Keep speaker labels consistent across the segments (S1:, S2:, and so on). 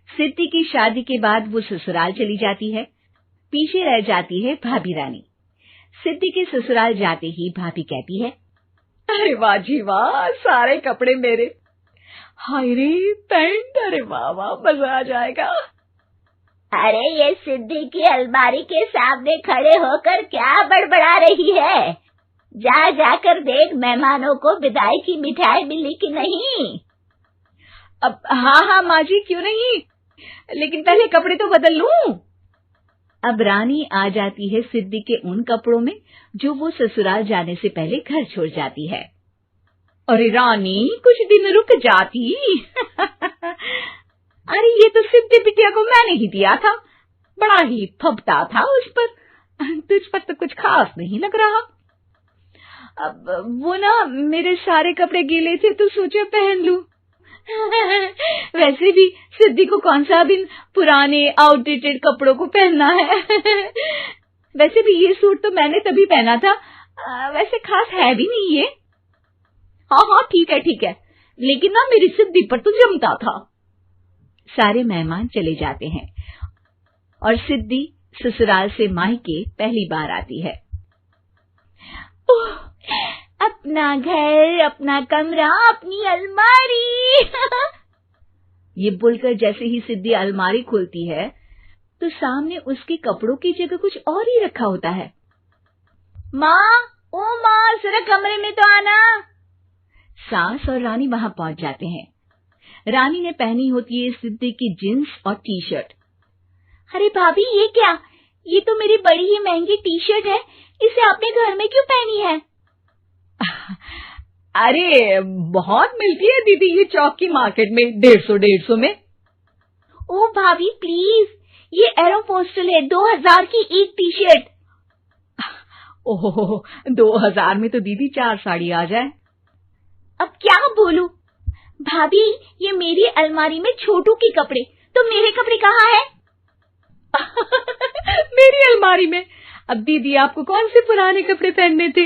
S1: सिद्धि की शादी के बाद वो ससुराल चली जाती है। पीछे रह जाती है भाभी रानी। सिद्धि के ससुराल जाते ही भाभी कहती है,
S2: अरे वाह जी वाह, सारे कपड़े मेरे। हाय रे पैंट, अरे वाह वाह, मजा आ जाएगा।
S3: अरे ये सिद्धि की अलमारी के सामने खड़े होकर क्या बड़बड़ा रही है? जा जाकर देख मेहमानों को विदाई की मिठाई मिली कि नहीं।
S2: अब हाँ माँ जी, क्यों नहीं, लेकिन पहले कपड़े तो बदल लूं।
S1: अब रानी आ जाती है सिद्धि के उन कपड़ों में जो वो ससुराल जाने से पहले घर छोड़ जाती है।
S2: अरे रानी, कुछ दिन रुक जाती। अरे ये तो सिद्धि बिटिया को मैंने ही दिया था, बड़ा ही फबता था उस पर, तुझ पर तो कुछ खास नहीं लग रहा। अब वो ना मेरे सारे कपड़े गीले थे तो सोचा पहन लूं। वैसे भी सिद्धि को कौन सा बिन पुराने आउटडेटेड कपड़ों को पहनना है। वैसे भी ये सूट तो मैंने तभी पहना था, वैसे खास है भी नहीं ये। हाँ ठीक है, लेकिन ना मेरी सिद्धि पर तो जमता था।
S1: सारे मेहमान चले जाते हैं और सिद्धि ससुराल से मायके पहली बार आती है।
S3: अपना घर, अपना कमरा, अपनी अलमारी।
S1: ये बोलकर जैसे ही सिद्धि अलमारी खोलती है तो सामने उसके कपड़ों की जगह कुछ और ही रखा होता है।
S3: माँ, ओ माँ, जरा कमरे में तो आना।
S1: सास और रानी वहां पहुंच जाते हैं। रानी ने पहनी होती है सिद्धि की जींस और टी शर्ट।
S3: अरे भाभी, ये क्या? ये तो मेरी बड़ी ही महंगी टी शर्ट है, इसे आपने घर में क्यों पहनी है?
S2: अरे बहुत मिलती है दीदी ये चौक की मार्केट में, 150 में।
S3: ओ भाभी प्लीज, ये एरोपोस्टल है, 2000 की एक टी शर्ट।
S2: ओह, 2000 में तो दीदी 4 साड़ी आ जाए।
S3: अब क्या बोलूं? भाभी, ये मेरी अलमारी में छोटू के कपड़े, तो मेरे कपड़े कहाँ हैं?
S2: मेरी अलमारी में? अब दीदी आपको कौन से पुराने कपड़े पहनने थे?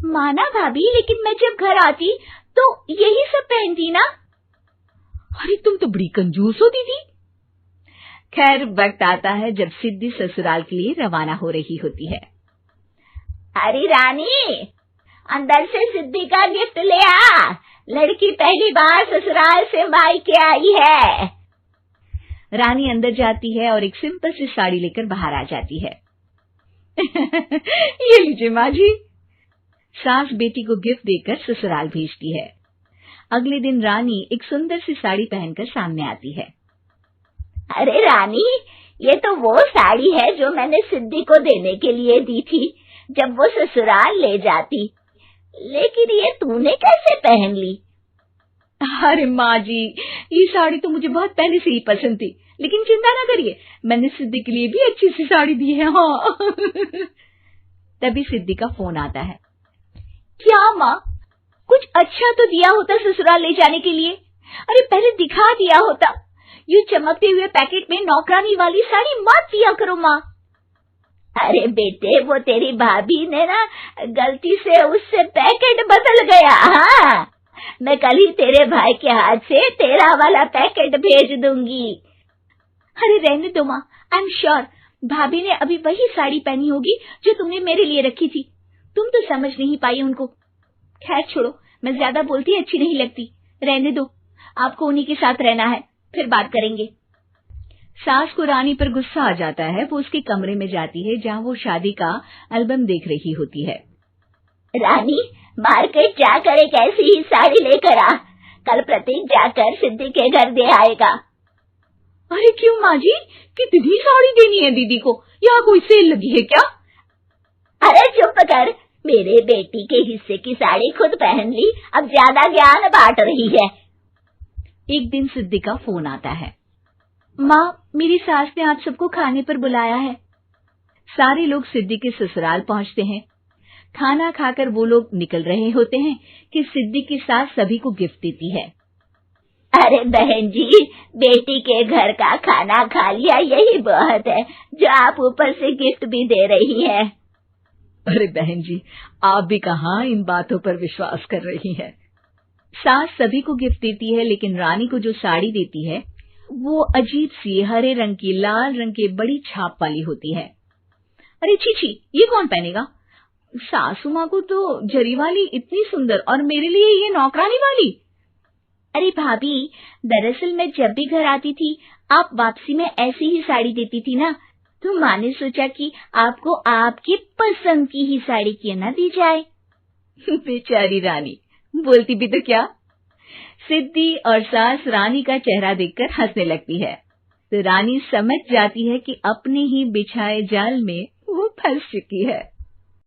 S3: माना भाभी, लेकिन मैं जब घर आती तो यही सब पहनती ना।
S2: अरे तुम तो बड़ी कंजूस हो दीदी।
S1: खैर, वक्त आता है जब सिद्धि ससुराल के लिए रवाना हो रही होती है।
S3: अरे रानी, अंदर से सिद्धि का गिफ्ट ले आ, लड़की पहली बार ससुराल से मायके आई है।
S1: रानी अंदर जाती है और एक सिंपल सी साड़ी लेकर बाहर आ जाती है।
S2: ये लीजिए माँ जी।
S1: सास बेटी को गिफ्ट देकर ससुराल भेजती है। अगले दिन रानी एक सुंदर सी साड़ी पहनकर सामने आती है।
S3: अरे रानी, ये तो वो साड़ी है जो मैंने सिद्धि को देने के लिए दी थी जब वो ससुराल ले जाती, लेकिन ये तूने कैसे पहन ली?
S2: अरे माँ जी, ये साड़ी तो मुझे बहुत पहले से ही पसंद थी, लेकिन चिंता ना करिए, मैंने सिद्धि के लिए भी अच्छी सी साड़ी दी है। हाँ।
S1: तभी सिद्धि का फोन आता है।
S3: क्या माँ, कुछ अच्छा तो दिया होता ससुराल ले जाने के लिए। अरे पहले दिखा दिया होता। ये चमकते हुए पैकेट में नौकरानी वाली साड़ी मत दिया करो माँ। अरे बेटे, वो तेरी भाभी ने ना गलती से उससे पैकेट बदल गया। हाँ, मैं कल ही तेरे भाई के हाथ से तेरा वाला पैकेट भेज दूंगी। अरे रहने दो माँ, आई एम श्योर भाभी ने अभी वही साड़ी पहनी होगी जो तुमने मेरे लिए रखी थी। तुम तो समझ नहीं पाई उनको। खैर छोड़ो, मैं ज्यादा बोलती अच्छी नहीं लगती, रहने दो, आपको उन्हीं के साथ रहना है, फिर बात करेंगे।
S1: सास को रानी पर गुस्सा आ जाता है। वो उसके कमरे में जाती है जहाँ वो शादी का एल्बम देख रही होती है।
S3: रानी, मार्केट जाकर एक ऐसी ही साड़ी लेकर आ, कल प्रतीक जाकर सिद्धि के घर दे आएगा।
S2: अरे क्यों माँ जी, कितनी साड़ी देनी है दीदी को? यहाँ कोई सेल लगी है क्या?
S3: अरे चुप कर, मेरे बेटी के हिस्से की साड़ी खुद पहन ली, अब ज्यादा ज्ञान बांट रही है।
S1: एक दिन सिद्धि का फोन आता है। माँ, मेरी सास ने आप सबको खाने पर बुलाया है। सारे लोग सिद्धि के ससुराल पहुँचते हैं। खाना खाकर वो लोग निकल रहे होते हैं कि सिद्धि की सास सभी को गिफ्ट देती है।
S3: अरे बहन जी, बेटी के घर का खाना खा लिया, यही बहुत है जो आप ऊपर से गिफ्ट भी दे रही है।
S2: अरे बहन जी, आप भी कहाँ इन बातों पर विश्वास कर रही हैं।
S1: सास सभी को गिफ्ट देती है, लेकिन रानी को जो साड़ी देती है वो अजीब सी हरे रंग की लाल रंग के बड़ी छाप वाली होती है। अरे छी छी, ये कौन पहनेगा? सासू माँ को तो जरी वाली इतनी सुंदर, और मेरे लिए ये नौकरानी वाली।
S3: अरे भाभी, दरअसल मैं जब भी घर आती थी आप वापसी में ऐसी ही साड़ी देती थी ना, तो माँ ने सोचा कि आपको आपकी पसंद की ही साड़ी क्यों ना दी जाए।
S1: बेचारी रानी, बोलती भी तो क्या। सिद्धि और सास रानी का चेहरा देखकर हंसने लगती है, तो रानी समझ जाती है कि अपने ही बिछाए जाल में वो फंस चुकी है।